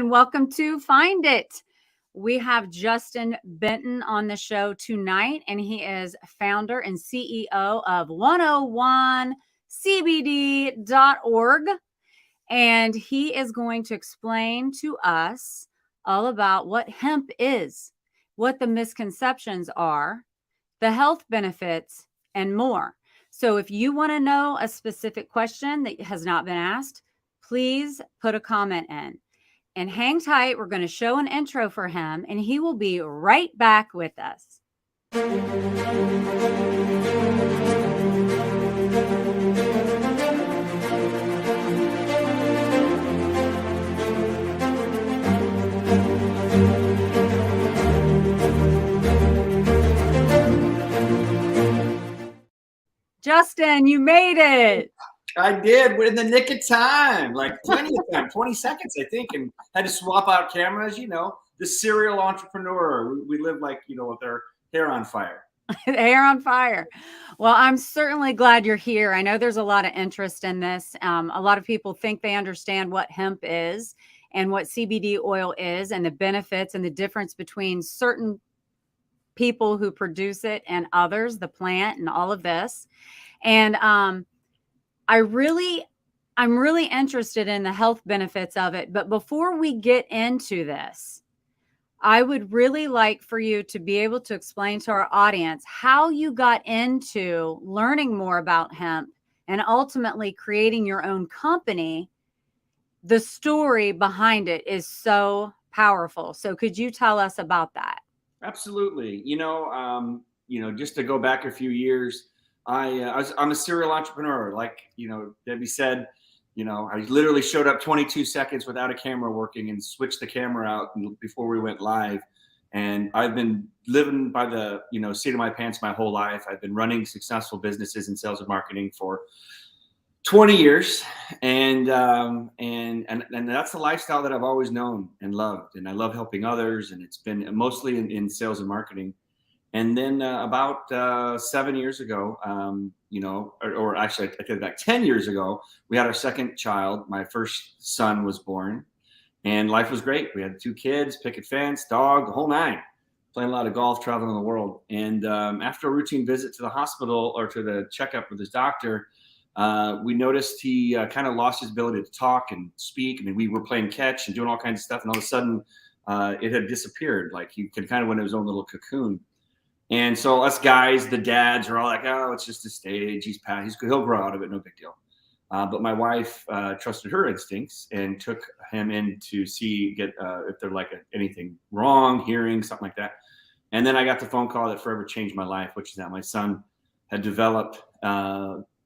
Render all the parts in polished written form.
and welcome to Find It. We have Justin Benton on the show tonight, and he is founder and CEO of 101cbd.org. And he is going to explain to us all about what hemp is, what the misconceptions are, the health benefits, and more. So if you want to know a specific question that has not been asked, please put a comment in. And hang tight, we're going to show an intro for him, and he will be right back with us. Justin, you made it. I did. We're in the nick of time, like plenty of time, 20 seconds, I think, and had to swap out cameras. You know, the serial entrepreneur. We live like, with our hair on fire. Hair on fire. Well, I'm certainly glad you're here. I know there's a lot of interest in this. A lot of people think they understand what hemp is and what CBD oil is and the benefits and the difference between certain people who produce it and others, the plant and all of this. And I'm really interested in the health benefits of it. But before we get into this, I would really like for you to be able to explain to our audience how you got into learning more about hemp and ultimately creating your own company. The story behind it is so powerful. So could you tell us about that? Absolutely. Just to go back a few years, I'm a serial entrepreneur. Like, Debbie said, I literally showed up 22 seconds without a camera working and switched the camera out before we went live. And I've been living by the, seat of my pants my whole life. I've been running successful businesses in sales and marketing for 20 years. And that's the lifestyle that I've always known and loved. And I love helping others. And it's been mostly in sales and marketing. And then about 7 years ago, or actually I take back 10 years ago, we had our second child. My first son was born and life was great. We had 2 kids, picket fence, dog, the whole nine, playing a lot of golf, traveling the world. And after a routine visit to the hospital or to the checkup with his doctor, we noticed he kind of lost his ability to talk and speak. I mean, we were playing catch and doing all kinds of stuff. And all of a sudden it had disappeared. Like he kind of went in his own little cocoon. And so us guys, the dads are all like, oh, it's just a stage. He'll grow out of it. No big deal. But my wife trusted her instincts and took him in to get if there's like anything wrong, hearing, something like that. And then I got the phone call that forever changed my life, which is that my son had developed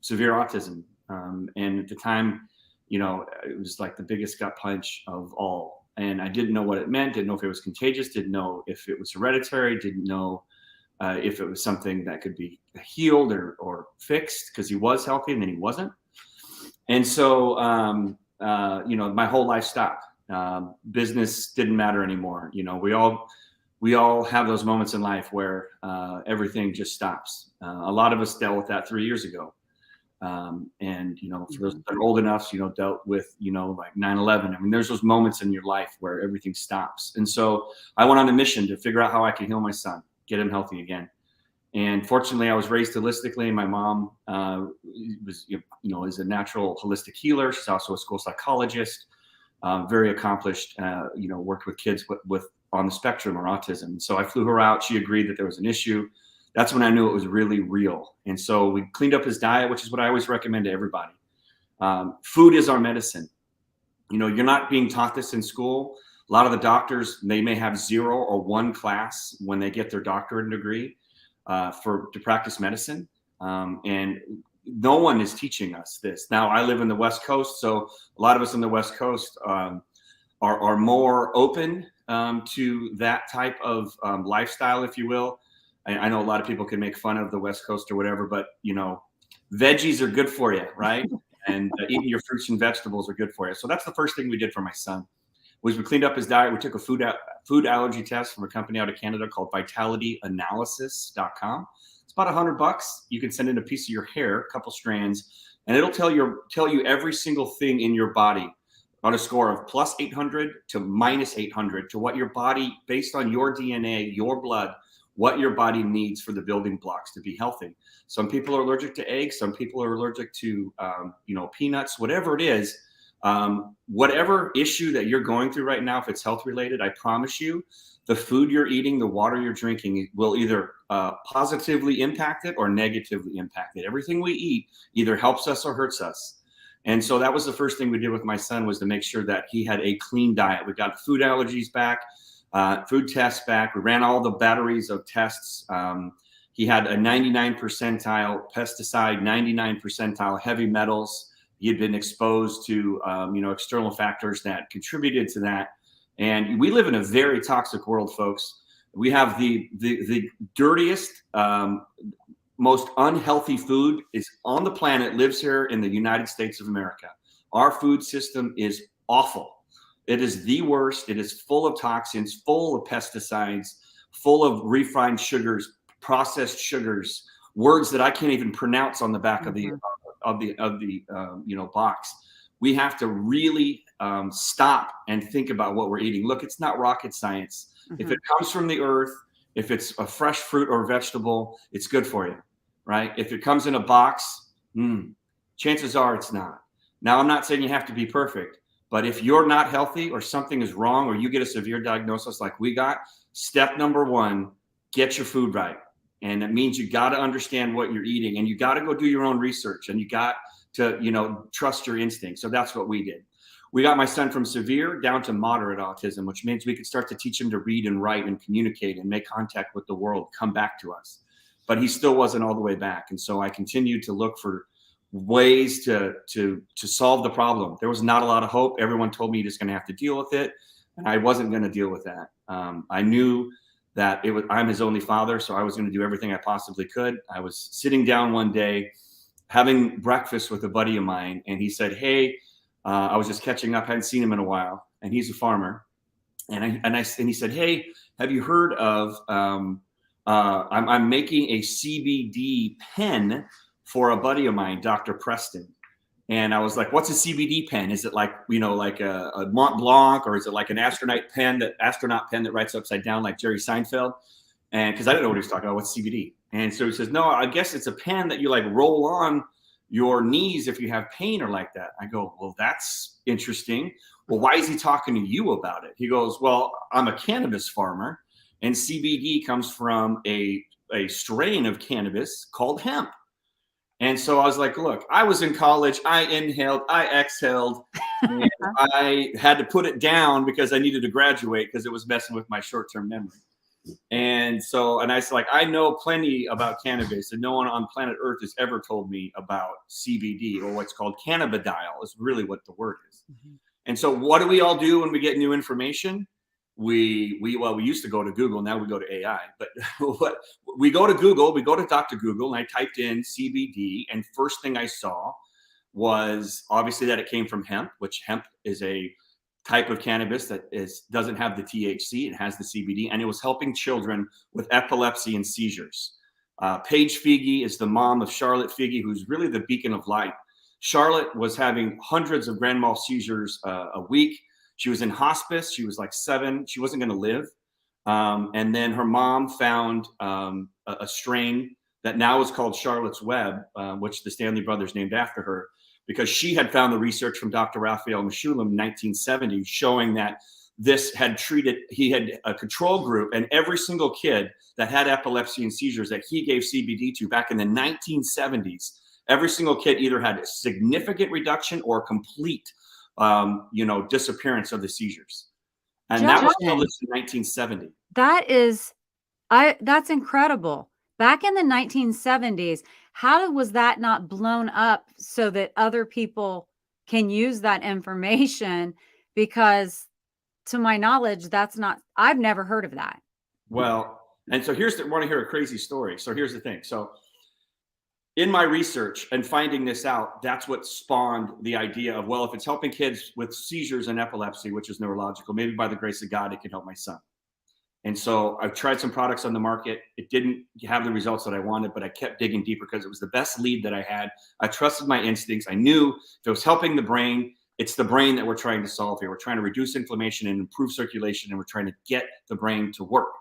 severe autism. And at the time, it was like the biggest gut punch of all. And I didn't know what it meant. Didn't know if it was contagious. Didn't know if it was hereditary. Didn't know if it was something that could be healed or fixed, because he was healthy and then he wasn't. And so, my whole life stopped. Business didn't matter anymore. We all have those moments in life where everything just stops. A lot of us dealt with that 3 years ago. For those that are old enough, dealt with, like 9/11. I mean, there's those moments in your life where everything stops. And so I went on a mission to figure out how I could heal my son, get him healthy again. And fortunately, I was raised holistically. My mom is a natural holistic healer. She's also a school psychologist, very accomplished, worked with kids with on the spectrum or autism. So I flew her out. She agreed that there was an issue. That's when I knew it was really real. And so we cleaned up his diet, which is what I always recommend to everybody. Food is our medicine. You're not being taught this in school. A lot of the doctors, they may have 0 or 1 class when they get their doctorate degree to practice medicine. And no one is teaching us this. Now, I live in the West Coast, so a lot of us on the West Coast are more open to that type of lifestyle, if you will. I know a lot of people can make fun of the West Coast or whatever, but, veggies are good for you, right? And eating your fruits and vegetables are good for you. So that's the first thing we did for my son. Was we cleaned up his diet. We took a food allergy test from a company out of Canada called vitalityanalysis.com. It's about $100. You can send in a piece of your hair, a couple strands, and it'll tell you every single thing in your body on a score of plus 800 to minus 800 to what your body, based on your DNA, your blood, what your body needs for the building blocks to be healthy. Some people are allergic to eggs. Some people are allergic to, peanuts, whatever it is. Whatever issue that you're going through right now, if it's health related, I promise you, the food you're eating, the water you're drinking will either positively impact it or negatively impact it. Everything we eat either helps us or hurts us. And so that was the first thing we did with my son, was to make sure that he had a clean diet. We got food allergies back, food tests back. We ran all the batteries of tests. He had a 99 percentile pesticide, 99 percentile heavy metals. He had been exposed to, external factors that contributed to that. And we live in a very toxic world, folks. We have the dirtiest, most unhealthy food is on the planet, lives here in the United States of America. Our food system is awful. It is the worst. It is full of toxins, full of pesticides, full of refined sugars, processed sugars, words that I can't even pronounce on the back of the box. We have to really stop and think about what we're eating. Look, it's not rocket science. If it comes from the earth, if it's a fresh fruit or vegetable, it's good for you, right? If it comes in a box, chances are it's not. Now, I'm not saying you have to be perfect, but if you're not healthy or something is wrong or you get a severe diagnosis like we got, step number one, get your food right. And it means you got to understand what you're eating, and you got to go do your own research, and you got to, trust your instincts. So that's what we did. We got my son from severe down to moderate autism, which means we could start to teach him to read and write and communicate and make contact with the world, come back to us. But he still wasn't all the way back. And so I continued to look for ways to solve the problem. There was not a lot of hope. Everyone told me you're just going to have to deal with it. And I wasn't going to deal with that. I knew that I'm his only father, so I was going to do everything I possibly could. I was sitting down one day having breakfast with a buddy of mine, and he said, hey, I was just catching up. I hadn't seen him in a while, and he's a farmer. And he said, hey, have you heard of, I'm making a CBD pen for a buddy of mine, Dr. Preston. And I was like, what's a CBD pen? Is it like a Mont Blanc, or is it like an astronaut pen that writes upside down like Jerry Seinfeld? And because I didn't know what he was talking about, what's CBD? And so he says, no, I guess it's a pen that you like roll on your knees if you have pain or like that. I go, well, that's interesting. Well, why is he talking to you about it? He goes, well, I'm a cannabis farmer, and CBD comes from a strain of cannabis called hemp. And so I was like, look, I was in college, I inhaled, I exhaled, and I had to put it down because I needed to graduate because it was messing with my short-term memory. And I said, like, I know plenty about cannabis, and no one on planet Earth has ever told me about CBD, or what's called cannabidiol is really what the word is. And so what do we all do when we get new information? We used to go to Google, now we go to AI, but we go to Google, we go to Dr. Google, and I typed in CBD, and first thing I saw was obviously that it came from hemp, which hemp is a type of cannabis that doesn't have the THC, it has the CBD, and it was helping children with epilepsy and seizures. Paige Figi is the mom of Charlotte Figi, who's really the beacon of light. Charlotte was having hundreds of grand mal seizures a week. She was in hospice. She was like 7. She wasn't going to live. And then her mom found a strain that now is called Charlotte's Web, which the Stanley brothers named after her, because she had found the research from Dr. Raphael Mechoulam in 1970 showing that he had a control group, and every single kid that had epilepsy and seizures that he gave CBD to back in the 1970s, every single kid either had a significant reduction or complete disappearance of the seizures. And that was published in 1970. That's incredible. Back in the 1970s, how was that not blown up so that other people can use that information? Because to my knowledge, I've never heard of that. Well, and so want to hear a crazy story. So here's the thing. So in my research and finding this out, that's what spawned the idea of, well, if it's helping kids with seizures and epilepsy, which is neurological, maybe by the grace of God, it can help my son. And so I've tried some products on the market. It didn't have the results that I wanted, but I kept digging deeper because it was the best lead that I had. I trusted my instincts. I knew if it was helping the brain, It's the brain that we're trying to solve here. We're trying to reduce inflammation and improve circulation, and we're trying to get the brain to work.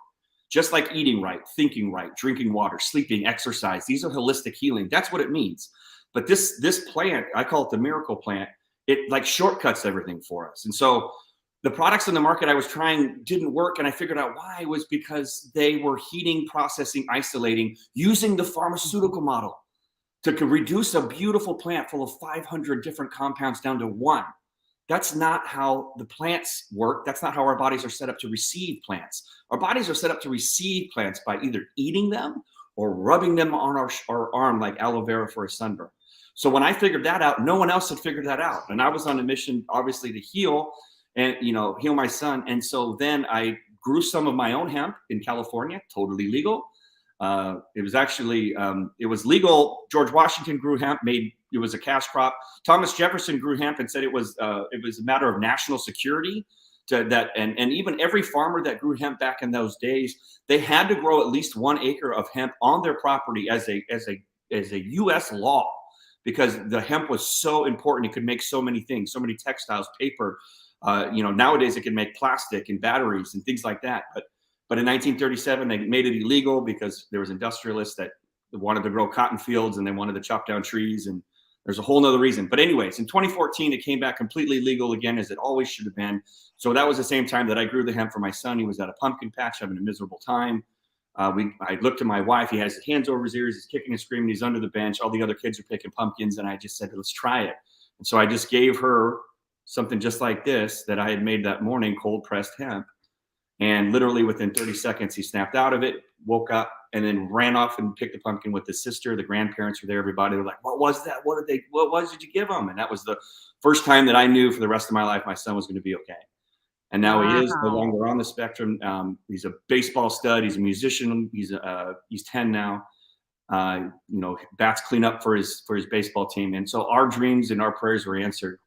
Just like eating right, thinking right, drinking water, sleeping, exercise. These are holistic healing. That's what it means. But this plant, I call it the miracle plant, it like shortcuts everything for us. And so the products in the market I was trying didn't work, and I figured out why. Was because they were heating, processing, isolating, using the pharmaceutical model to reduce a beautiful plant full of 500 different compounds down to one. That's not how the plants work. That's not how our bodies are set up to receive plants. Our bodies are set up to receive plants by either eating them or rubbing them on our arm like aloe vera for a sunburn. So when I figured that out, no one else had figured that out. And I was on a mission, obviously, to heal and, heal my son. And so then I grew some of my own hemp in California, totally legal. It was actually, it was legal. George Washington grew hemp, it was a cash crop. Thomas Jefferson grew hemp and said it was a matter of national security and even every farmer that grew hemp back in those days, they had to grow at least 1 acre of hemp on their property as a US law, because the hemp was so important. It could make so many things, so many textiles, paper, nowadays it can make plastic and batteries and things like that. But in 1937, they made it illegal because there was industrialists that wanted to grow cotton fields and they wanted to chop down trees. And there's a whole nother reason. But anyways, in 2014, it came back completely legal again, as it always should have been. So that was the same time that I grew the hemp for my son. He was at a pumpkin patch having a miserable time. I looked at my wife. He has his hands over his ears. He's kicking and screaming. He's under the bench. All the other kids are picking pumpkins. And I just said, let's try it. And so I just gave her something just like this that I had made that morning, cold pressed hemp. And literally within 30 seconds, he snapped out of it, woke up, and then ran off and picked the pumpkin with his sister. The grandparents were there. Everybody were like, what was that? What did you give him? And that was the first time that I knew for the rest of my life my son was going to be okay. And now he is no longer on the spectrum. He's a baseball stud. He's a musician. He's 10 now. Bats clean up for his baseball team. And so our dreams and our prayers were answered.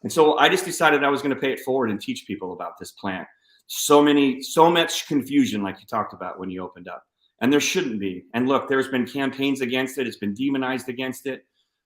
And so I just decided I was going to pay it forward and teach people about this plant. So much confusion, like you talked about when you opened up, and there shouldn't be. And look, there's been campaigns against it. It's been demonized against it.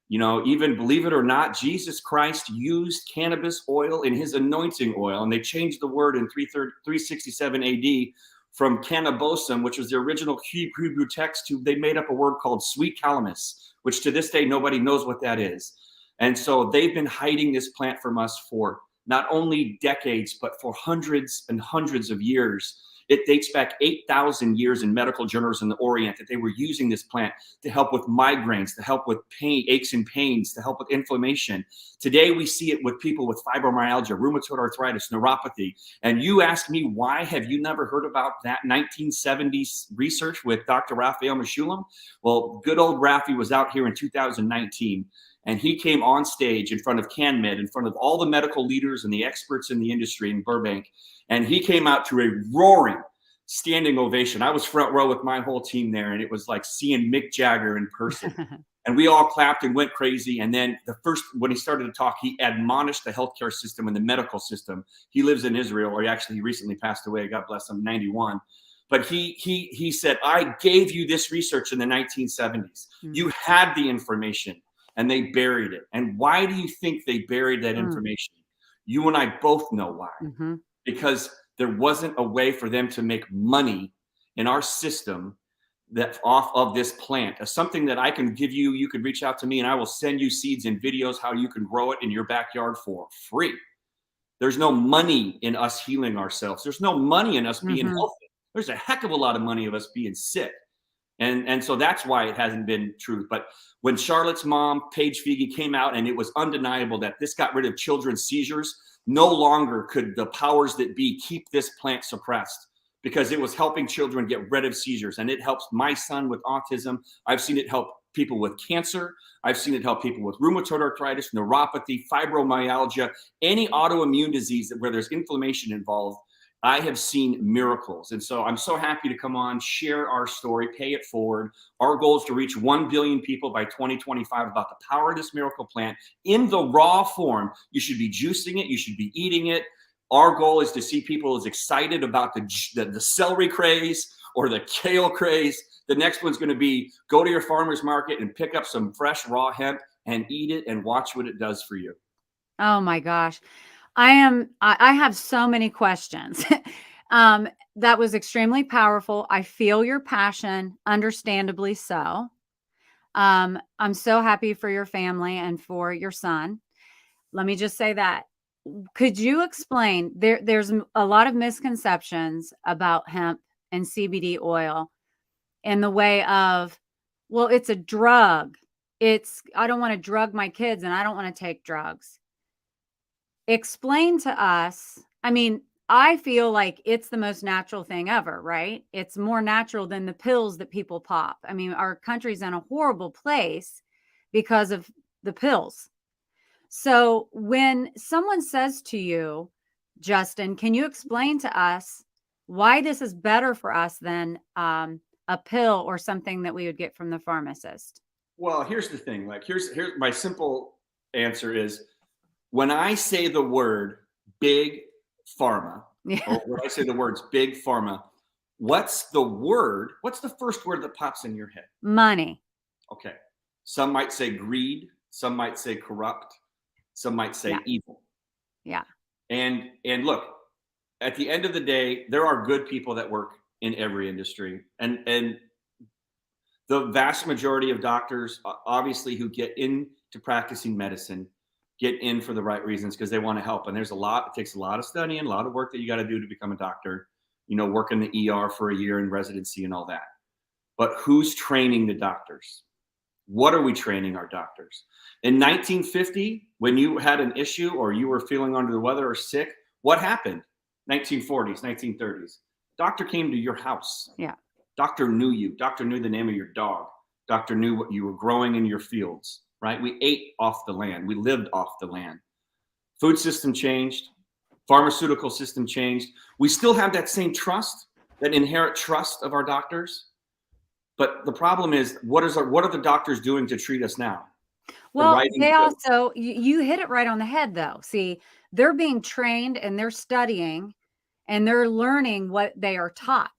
Even believe it or not, Jesus Christ used cannabis oil in his anointing oil, and they changed the word in 367 AD from cannabosum, which was the original Hebrew text, to they made up a word called sweet calamus, which to this day, nobody knows what that is. And so they've been hiding this plant from us for not only decades, but for hundreds and hundreds of years. It dates back 8,000 years in medical journals in the Orient that they were using this plant to help with migraines, to help with pain, aches and pains, to help with inflammation. Today, we see it with people with fibromyalgia, rheumatoid arthritis, neuropathy. And you ask me, why have you never heard about that 1970s research with Dr. Raphael Mechoulam? Well, good old Rafi was out here in 2019. And he came on stage in front of CanMed, in front of all the medical leaders and the experts in the industry in Burbank. And he came out to a roaring standing ovation. I was front row with my whole team there, and it was like seeing Mick Jagger in person. And we all clapped and went crazy. And then when he started to talk, he admonished the healthcare system and the medical system. He lives in Israel, or he recently passed away. God bless him, 91. But he said, I gave you this research in the 1970s. You had the information. And they buried it. And why do you think they buried that information? You and I both know why. Because there wasn't a way for them to make money in our system that off of this plant. As something that I can give you, you could reach out to me and I will send you seeds and videos how you can grow it in your backyard for free. There's no money in us healing ourselves. There's no money in us being healthy. There's a heck of a lot of money of us being sick. And so that's why it hasn't been true. But when Charlotte's mom, Paige Figi, came out, and it was undeniable that this got rid of children's seizures, no longer could the powers that be keep this plant suppressed, because it was helping children get rid of seizures. And it helps my son with autism. I've seen it help people with cancer. I've seen it help people with rheumatoid arthritis, neuropathy, fibromyalgia, any autoimmune disease where there's inflammation involved. I have seen miracles. And so I'm so happy to come on, share our story, pay it forward. Our goal is to reach 1 billion people by 2025 about the power of this miracle plant in the raw form. You should be juicing it. You should be eating it. Our goal is to see people as excited about the celery craze or the kale craze. The next one's going to be go to your farmer's market and pick up some fresh raw hemp and eat it and watch what it does for you. Oh my gosh. I have so many questions. That was extremely powerful. I feel your passion, understandably so. I'm so happy for your family and for your son. Let me just say that. Could you explain there's a lot of misconceptions about hemp and CBD oil in the way of, well, it's a drug. I don't want to drug my kids and I don't want to take drugs. Explain to us. I mean, I feel like it's the most natural thing ever, right? It's more natural than the pills that people pop. I mean, our country's in a horrible place because of the pills. So when someone says to you, Justin, can you explain to us why this is better for us than a pill or something that we would get from the pharmacist? Well, here's the thing. Like, here's my simple answer is when I say the word big pharma, Yeah. or when I say the words big pharma, what's the first word that pops in your head? Money. Okay. Some might say greed, some might say corrupt, some might say Yeah. evil. Yeah. And look, at the end of the day, there are good people that work in every industry. And the vast majority of doctors, obviously, who get into practicing medicine, get in for the right reasons because they want to help. And it takes a lot of studying, a lot of work that you got to do to become a doctor, work in the ER for a year in residency and all that. But who's training the doctors? What are we training our doctors? In 1950, when you had an issue or you were feeling under the weather or sick, what happened? 1940s, 1930s. Doctor came to your house. Yeah. Doctor knew you. Doctor knew the name of your dog. Doctor knew what you were growing in your fields, right? We ate off the land. We lived off the land. Food system changed. Pharmaceutical system changed. We still have that same trust, that inherent trust of our doctors. But the problem is, what are the doctors doing to treat us now? Well, they also, you hit it right on the head, though. See, they're being trained and they're studying and they're learning what they are taught.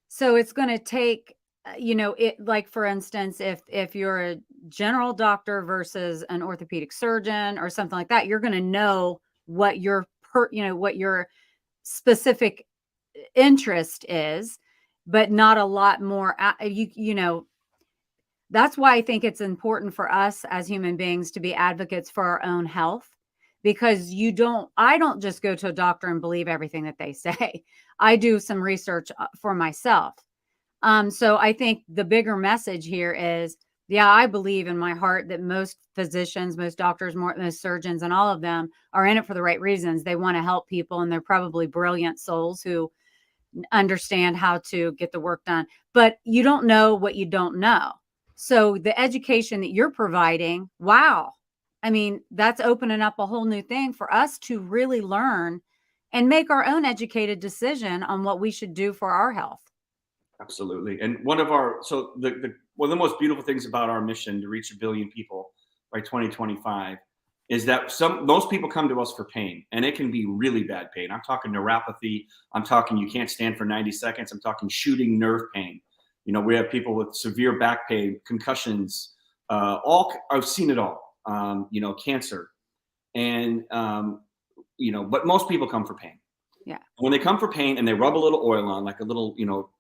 So it's going to take, it, like, for instance, if you're a general doctor versus an orthopedic surgeon or something like that, you're going to know what what your specific interest is, but not a lot more. That's why I think it's important for us as human beings to be advocates for our own health, because I don't just go to a doctor and believe everything that they say. I do some research for myself. So I think the bigger message here is, yeah, I believe in my heart that most physicians, most doctors, most surgeons, and all of them are in it for the right reasons. They want to help people, and they're probably brilliant souls who understand how to get the work done. But you don't know what you don't know. So the education that you're providing, wow. I mean, that's opening up a whole new thing for us to really learn and make our own educated decision on what we should do for our health. Absolutely. And one of the most beautiful things about our mission to reach 1 billion people by 2025 is that most people come to us for pain, and it can be really bad pain. I'm talking neuropathy. I'm talking you can't stand for 90 seconds. I'm talking shooting nerve pain. We have people with severe back pain, concussions, I've seen it all, cancer. And, but most people come for pain. Yeah. When they come for pain and they rub a little oil on, like a little,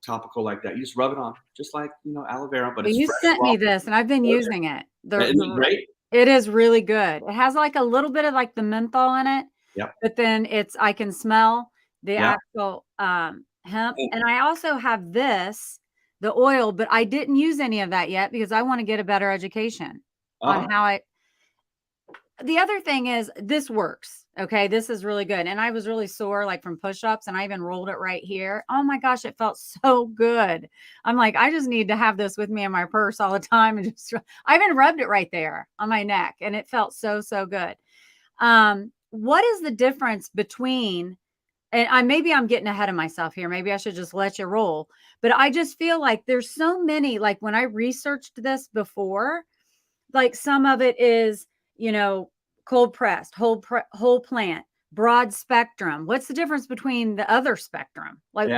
topical like that, you just rub it on, just like, aloe vera, but it's You fresh, sent me raw. this and I've been using it. Isn't it great? It is really good. It has like a little bit of like the menthol in it. Yep. But then I can smell the Yep. actual hemp. And I also have the oil, but I didn't use any of that yet because I want to get a better education on how the other thing is this works. Okay. This is really good. And I was really sore, like from push-ups, and I even rolled it right here. Oh my gosh, it felt so good. I'm like, I just need to have this with me in my purse all the time. And I even rubbed it right there on my neck, and it felt so, so good. What is the difference between, and maybe I'm getting ahead of myself here. Maybe I should just let you roll. But I just feel like there's so many, like when I researched this before, like some of it is, cold pressed, whole plant, broad spectrum. What's the difference between the other spectrum? Like,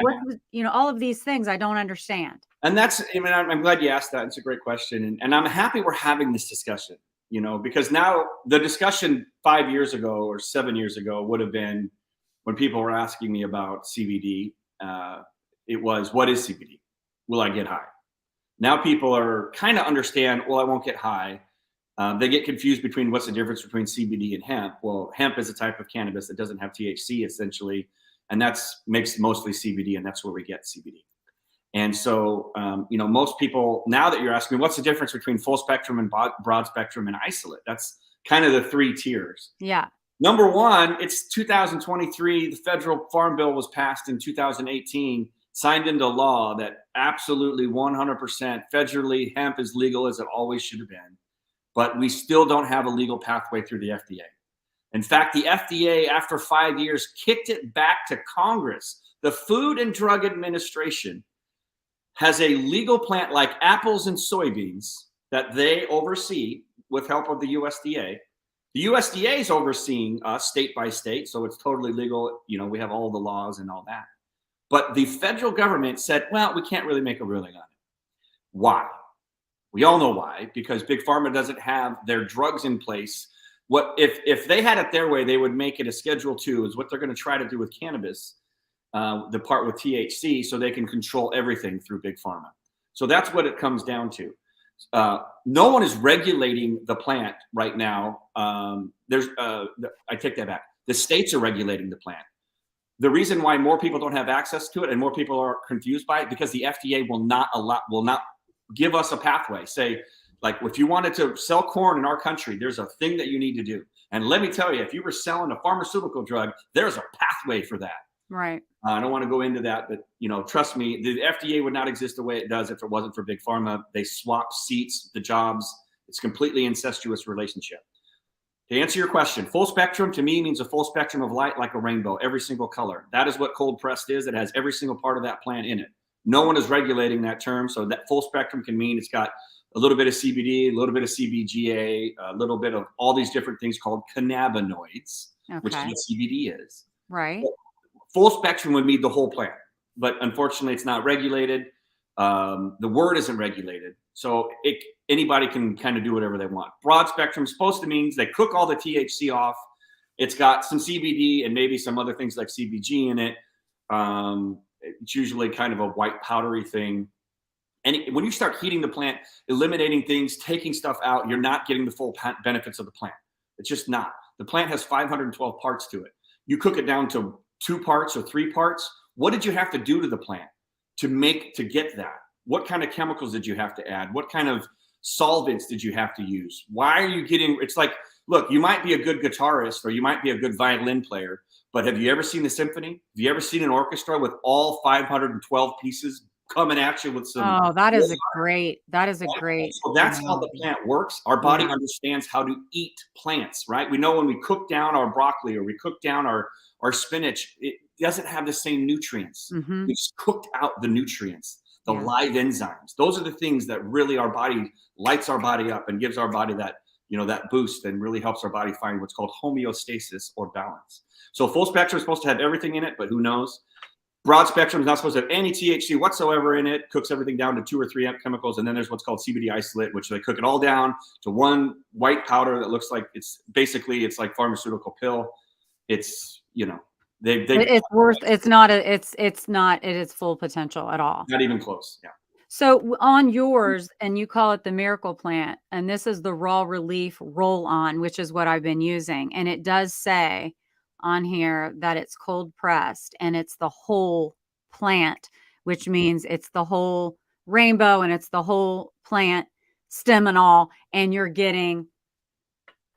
all of these things I don't understand. And I'm glad you asked that. It's a great question. And I'm happy we're having this discussion, you know, because now the discussion 5 years ago or 7 years ago would have been when people were asking me about CBD, it was, what is CBD? Will I get high? Now people are kind of understand, well, I won't get high. They get confused between what's the difference between CBD and hemp. Well, hemp is a type of cannabis that doesn't have THC essentially, and that's makes mostly CBD, and that's where we get CBD. And so, you know, most people, now that you're asking me, what's the difference between full spectrum and broad spectrum and isolate? That's kind of the 3 tiers. Yeah. Number one, it's 2023. The federal farm bill was passed in 2018, signed into law that absolutely 100% federally hemp is legal as it always should have been. But we still don't have a legal pathway through the FDA. In fact, the FDA, after 5 years, kicked it back to Congress. The Food and Drug Administration has a legal plant like apples and soybeans that they oversee with help of the USDA. The USDA is overseeing us state by state, so it's totally legal. You know, we have all the laws and all that. But the federal government said, well, we can't really make a ruling on it. Why? We all know why, because Big Pharma doesn't have their drugs in place. What if they had it their way, they would make it a Schedule II, is what they're going to try to do with cannabis, the part with THC, so they can control everything through Big Pharma. So that's what it comes down to. No one is regulating the plant right now. I take that back. The states are regulating the plant. The reason why more people don't have access to it and more people are confused by it, because the FDA will not give us a pathway. Say, like, if you wanted to sell corn in our country, there's a thing that you need to do. And let me tell you, if you were selling a pharmaceutical drug, there's a pathway for that. Right. I don't want to go into that, but, you know, trust me, the FDA would not exist the way it does if it wasn't for Big Pharma. They swap seats, the jobs. It's completely incestuous relationship. To answer your question, full spectrum to me means a full spectrum of light, like a rainbow, every single color. That is what cold pressed is. It has every single part of that plant in it. No one is regulating that term. So that full spectrum can mean it's got a little bit of CBD, a little bit of CBGA, a little bit of all these different things called cannabinoids, which is what CBD is. Right. Full spectrum would mean the whole plant, but unfortunately it's not regulated. The word isn't regulated. So anybody can kind of do whatever they want. Broad spectrum is supposed to mean they cook all the THC off. It's got some CBD and maybe some other things like CBG in it. It's usually kind of a white powdery thing. And when you start heating the plant, eliminating things, taking stuff out, you're not getting the full benefits of the plant. It's just not. The plant has 512 parts to it. You cook it down to 2 parts or 3 parts. What did you have to do to the plant to get that? What kind of chemicals did you have to add? What kind of solvents did you have to use? Why are you getting, it's like, look, you might be a good guitarist or you might be a good violin player, but have you ever seen a symphony? Have you ever seen an orchestra with all 512 pieces coming at you with some? Oh, that is great. So that's how the plant works. Our body understands how to eat plants, right? We know when we cook down our broccoli or we cook down our spinach, it doesn't have the same nutrients. Mm-hmm. We just cooked out the nutrients, the live enzymes. Those are the things that really our body lights our body up and gives our body that, you know, that boost and really helps our body find what's called homeostasis or balance. So full spectrum is supposed to have everything in it, but who knows? Broad spectrum is not supposed to have any THC whatsoever in it, cooks everything down to 2 or 3 chemicals. And then there's what's called CBD isolate, which they cook it all down to one white powder that looks like it's like pharmaceutical pill. It's, you know, it's not at its full potential at all. Not even close. Yeah. So on yours, and you call it the miracle plant, and this is the raw relief roll on, which is what I've been using. And it does say on here that it's cold pressed and it's the whole plant, which means it's the whole rainbow and it's the whole plant stem and all, and you're getting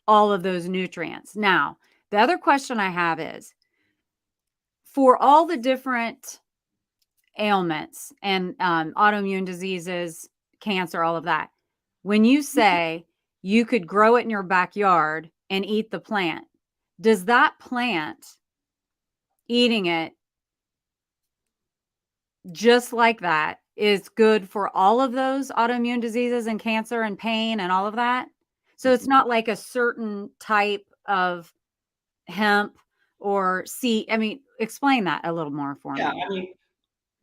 all of those nutrients. Now, the other question I have is, for all the different ailments and autoimmune diseases, cancer, all of that, when you say you could grow it in your backyard and eat the plant, does that plant, eating it just like that, is good for all of those autoimmune diseases and cancer and pain and all of that? So it's not like a certain type of hemp or explain that a little more for me. Yeah, I mean,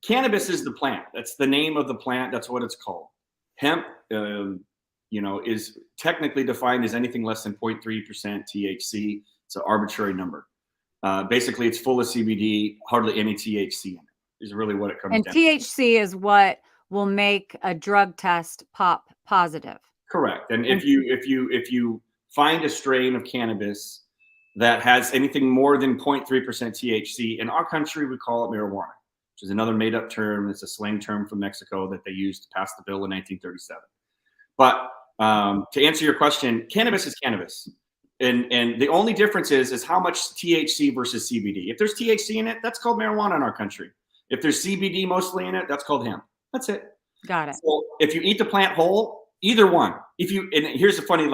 cannabis is the plant. That's the name of the plant. That's what it's called. Hemp, is technically defined as anything less than 0.3% THC. It's an arbitrary number. Basically, it's full of CBD, hardly any THC in it, is really what it comes And down THC is what will make a drug test pop positive. Correct. And if you find a strain of cannabis that has anything more than 0.3% THC, in our country we call it marijuana, which is another made-up term. It's a slang term from Mexico that they used to pass the bill in 1937. But to answer your question, cannabis is cannabis. And the only difference is how much THC versus CBD. If there's THC in it, that's called marijuana in our country. If there's CBD mostly in it, that's called hemp. That's it. Got it. So if you eat the plant whole, either one. And here's a funny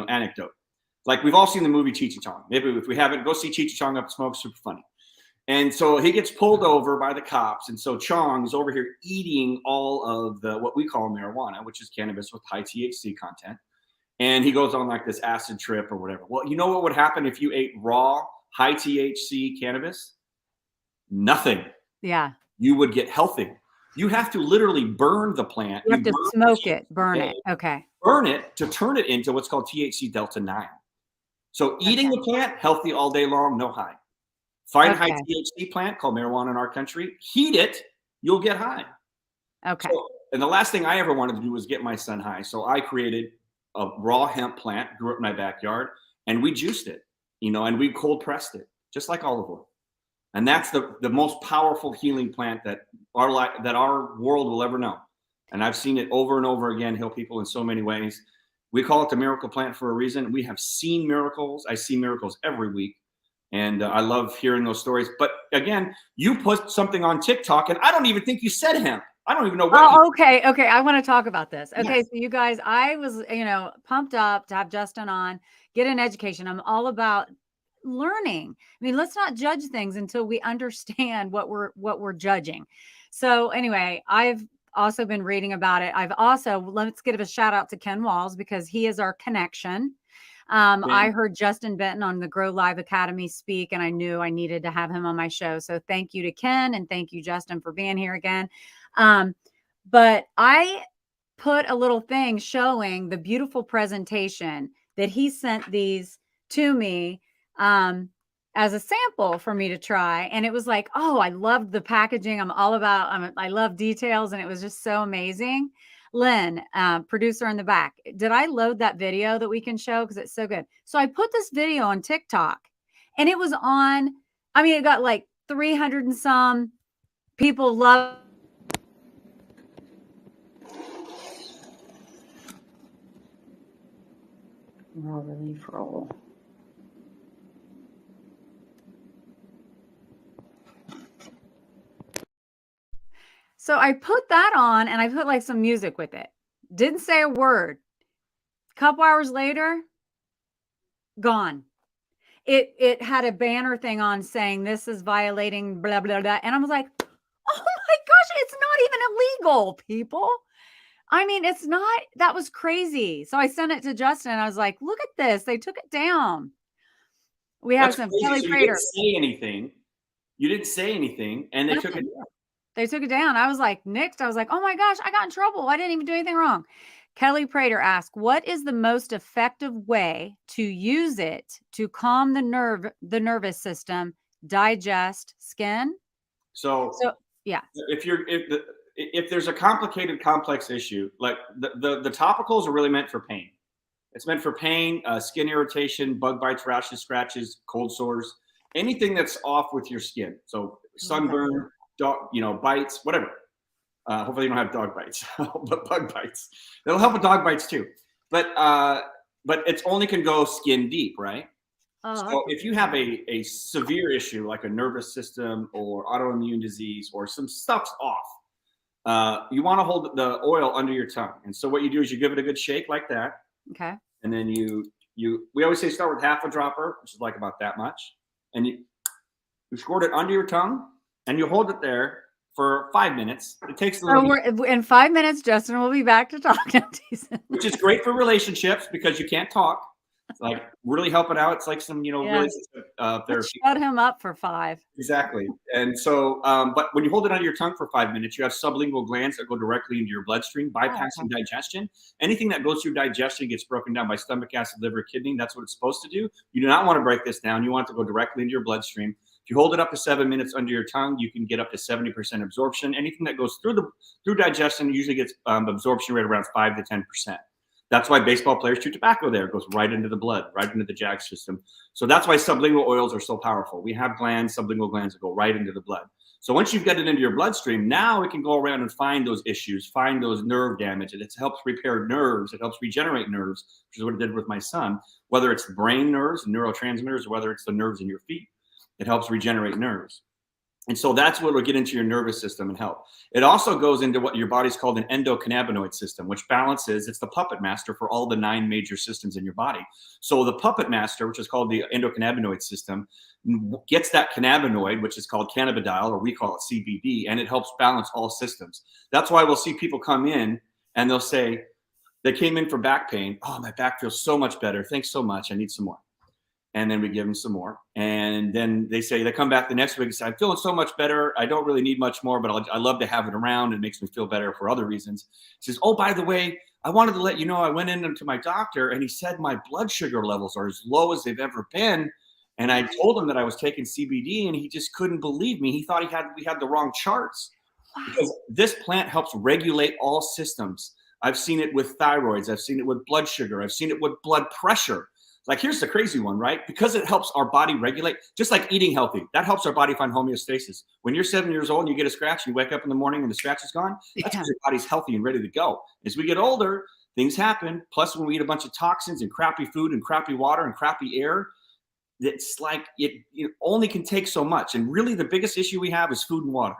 anecdote. Like, we've all seen the movie Cheech and Chong. Maybe if we haven't, go see Cheech and Chong Up Smoke. Super funny. And so he gets pulled over by the cops, and so Chong's over here eating all of what we call marijuana, which is cannabis with high THC content. And he goes on like this acid trip or whatever. Well, you know what would happen if you ate raw, high THC cannabis? Nothing. Yeah. You would get healthy. You have to literally burn the plant. You have to smoke it, burn it. Okay. Burn it to turn it into what's called THC Delta 9. So eating the plant, healthy all day long, no high. Find high THC plant called marijuana in our country, heat it, you'll get high. Okay. So, and the last thing I ever wanted to do was get my son high. So I created a raw hemp plant, grew up in my backyard, and we juiced it, and we cold pressed it, just like olive oil. And that's the most powerful healing plant that our world will ever know. And I've seen it over and over again heal people in so many ways. We call it the miracle plant for a reason. We have seen miracles. I see miracles every week. And I love hearing those stories. But again, you put something on TikTok, and I don't even think you said hemp. I don't even know what. Oh, okay. I want to talk about this. Okay. Yes. So you guys, I was, pumped up to have Justin on, get an education. I'm all about learning. I mean, let's not judge things until we understand what we're judging. So anyway, I've also been reading about it. Let's give a shout out to Ken Walls, because he is our connection. I heard Justin Benton on the Grow Live Academy speak, and I knew I needed to have him on my show. So thank you to Ken, and thank you, Justin, for being here again. But I put a little thing showing the beautiful presentation that he sent these to me as a sample for me to try. And it was like, oh, I loved the packaging. I love details. And it was just so amazing. Lynn, producer in the back, did I load that video that we can show? Because it's so good. So I put this video on TikTok, and it was it got like 300 and some people love. Raw relief roll. So I put that on, and I put like some music with it. Didn't say a word. A couple hours later, gone. It had a banner thing on saying this is violating blah, blah, blah. And I was like, oh my gosh, it's not even illegal, people. I mean, it's not, that was crazy. So I sent it to Justin, and I was like, look at this. They took it down. We have some Kelley Prater. You didn't say anything, and they took it down. They took it down. I was like, nixed. I was like, oh my gosh, I got in trouble. I didn't even do anything wrong. Kelley Prater asked, what is the most effective way to use it to calm the nervous system, digest, skin? So yeah. If there's a complicated, complex issue, like the topicals are really meant for pain. It's meant for pain, skin irritation, bug bites, rashes, scratches, cold sores, anything that's off with your skin. So sunburn, bites, whatever. Hopefully you don't have dog bites, but bug bites. It'll help with dog bites too. But it only can go skin deep, right? So if you have a severe issue like a nervous system or autoimmune disease or some stuff's off, you want to hold the oil under your tongue. And so what you do is you give it a good shake like that. Okay. And then we always say start with half a dropper, which is like about that much. And you squirt it under your tongue, and you hold it there for 5 minutes. It takes a little. In 5 minutes, Justin will be back to talk. Which is great for relationships because you can't talk. like really helping out. It's like some, Yeah. really Let's therapy. shut him up for 5. Exactly. And so, but when you hold it under your tongue for 5 minutes, you have sublingual glands that go directly into your bloodstream, Oh, bypassing okay. digestion. Anything that goes through digestion gets broken down by stomach acid, liver, kidney. That's what it's supposed to do. You do not want to break this down. You want it to go directly into your bloodstream. If you hold it up to 7 minutes under your tongue, you can get up to 70% absorption. Anything that goes through digestion usually gets absorption rate around 5 to 10%. That's why baseball players chew tobacco there. It goes right into the blood, right into the JAG system. So that's why sublingual oils are so powerful. We have glands, sublingual glands that go right into the blood. So once you've got it into your bloodstream, now it can go around and find those issues, find those nerve damage. And it helps repair nerves. It helps regenerate nerves, which is what it did with my son. Whether it's the brain nerves, neurotransmitters, or whether it's the nerves in your feet, it helps regenerate nerves. And so that's what will get into your nervous system and help. It also goes into what your body's called an endocannabinoid system, which balances, it's the puppet master for all the 9 major systems in your body. So the puppet master, which is called the endocannabinoid system, gets that cannabinoid, which is called cannabidiol, or we call it CBD, and it helps balance all systems. That's why we'll see people come in and they'll say, they came in for back pain. Oh, my back feels so much better. Thanks so much. I need some more. And then we give them some more. And then they come back the next week and say, I'm feeling so much better. I don't really need much more, but I love to have it around. It makes me feel better for other reasons. He says, oh, by the way, I wanted to let you know, I went in to my doctor and he said my blood sugar levels are as low as they've ever been. And I told him that I was taking CBD and he just couldn't believe me. He thought we had the wrong charts. Wow. Because this plant helps regulate all systems. I've seen it with thyroids. I've seen it with blood sugar. I've seen it with blood pressure. Like, here's the crazy one, right? Because it helps our body regulate, just like eating healthy. That helps our body find homeostasis. When you're 7 years old and you get a scratch, you wake up in the morning and the scratch is gone, that's because your body's healthy and ready to go. As we get older, things happen. Plus, when we eat a bunch of toxins and crappy food and crappy water and crappy air, it's like it only can take so much. And really, the biggest issue we have is food and water.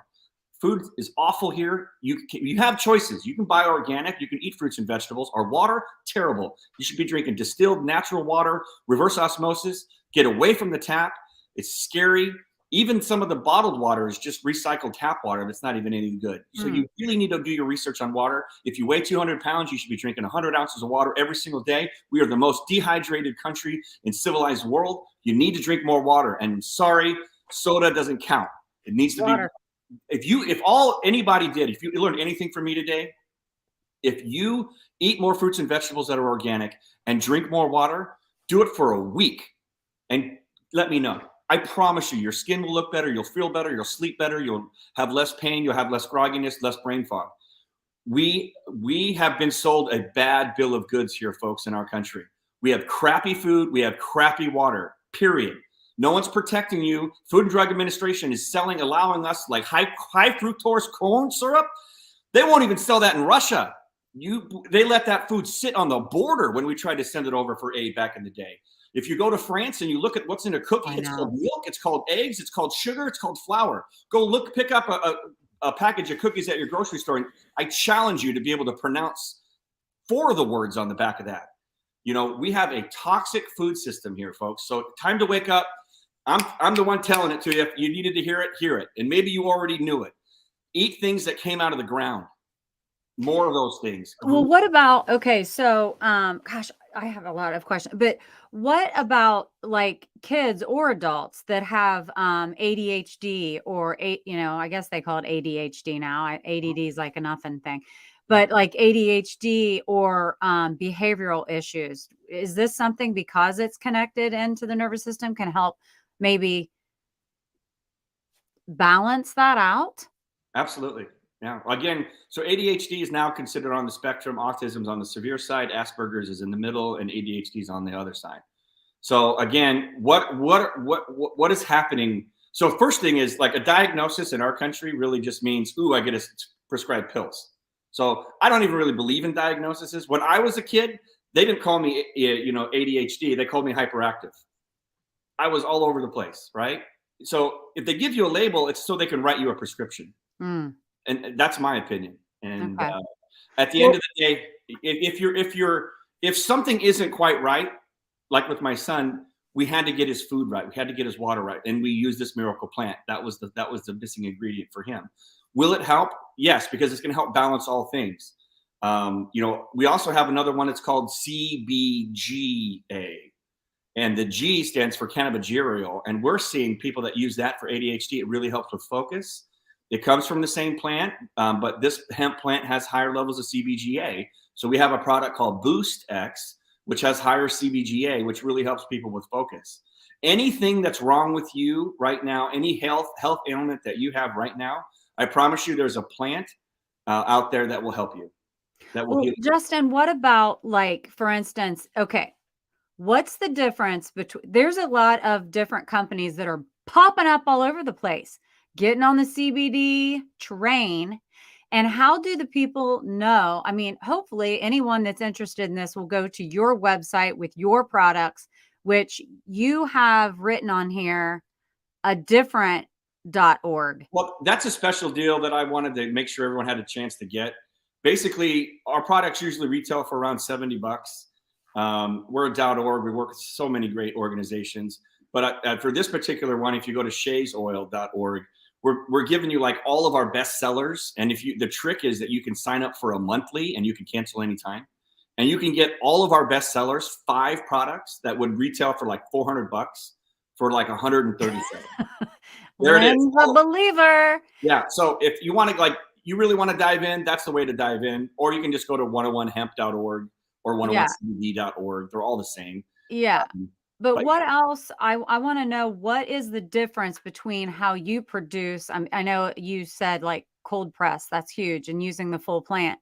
Food is awful here. You have choices. You can buy organic. You can eat fruits and vegetables. Our water, terrible. You should be drinking distilled natural water, reverse osmosis. Get away from the tap. It's scary. Even some of the bottled water is just recycled tap water that's not even any good. So you really need to do your research on water. If you weigh 200 pounds, you should be drinking 100 ounces of water every single day. We are the most dehydrated country in civilized world. You need to drink more water. And sorry, soda doesn't count. It needs to be. If you learned anything from me today, if you eat more fruits and vegetables that are organic and drink more water, do it for a week and let me know. I promise you, your skin will look better. You'll feel better. You'll sleep better. You'll have less pain. You'll have less grogginess, less brain fog. We have been sold a bad bill of goods here, folks, in our country. We have crappy food. We have crappy water, period. No one's protecting you. Food and Drug Administration is allowing us like high fructose corn syrup. They won't even sell that in Russia. They let that food sit on the border when we tried to send it over for aid back in the day. If you go to France and you look at what's in a cookie, it's called milk, it's called eggs, it's called sugar, it's called flour. Go pick up a package of cookies at your grocery store, and I challenge you to be able to pronounce 4 of the words on the back of that. We have a toxic food system here, folks. So time to wake up. I'm the one telling it to you. If you needed to hear it. And maybe you already knew it. Eat things that came out of the ground. More of those things. Well, what about, okay, so, gosh, I have a lot of questions, but what about like kids or adults that have ADHD or, I guess they call it ADHD now. ADD is like a nothing thing, but like ADHD or behavioral issues. Is this something, because it's connected into the nervous system, can help maybe balance that out? Absolutely. Yeah. Again, so ADHD is now considered on the spectrum. Autism's on the severe side. Asperger's is in the middle, and ADHD is on the other side. So again, what is happening? So first thing is, like, a diagnosis in our country really just means, I get prescribed pills. So I don't even really believe in diagnoses. When I was a kid, they didn't call me, ADHD. They called me hyperactive. I was all over the place, right? So if they give you a label, it's so they can write you a prescription. And that's my opinion. And at the end of the day, if something isn't quite right, like with my son, we had to get his food right. We had to get his water right. And we used this miracle plant. That was the missing ingredient for him. Will it help? Yes, because it's going to help balance all things. We also have another one. It's called CBGA. And the G stands for cannabigerol. And we're seeing people that use that for ADHD. It really helps with focus. It comes from the same plant, but this hemp plant has higher levels of CBGA. So we have a product called Boost X, which has higher CBGA, which really helps people with focus. Anything that's wrong with you right now, any health ailment that you have right now, I promise you there's a plant out there that will help you. That will Well, heal you. Justin, what about, like, for instance, okay, what's the difference between, there's a lot of different companies that are popping up all over the place, getting on the CBD train. And how do the people know? I mean, hopefully anyone that's interested in this will go to your website with your products, which you have written on here, a different .org. Well, that's a special deal that I wanted to make sure everyone had a chance to get. Basically, our products usually retail for around $70. We're a .org. We work with so many great organizations. But for this particular one, if you go to shazeoil.org, we're giving you like all of our best sellers. And the trick is that you can sign up for a monthly and you can cancel anytime. And you can get all of our best sellers, 5 products that would retail for like $400 for like 137. There it is. Lynn's a believer. Yeah. So if you want to, like, you really want to dive in, that's the way to dive in. Or you can just go to 101hemp.org or 101cbd.org. They're all the same. Yeah. But Like, what else? I want to know, what is the difference between how you produce? I know you said like cold press, that's huge, and using the full plant.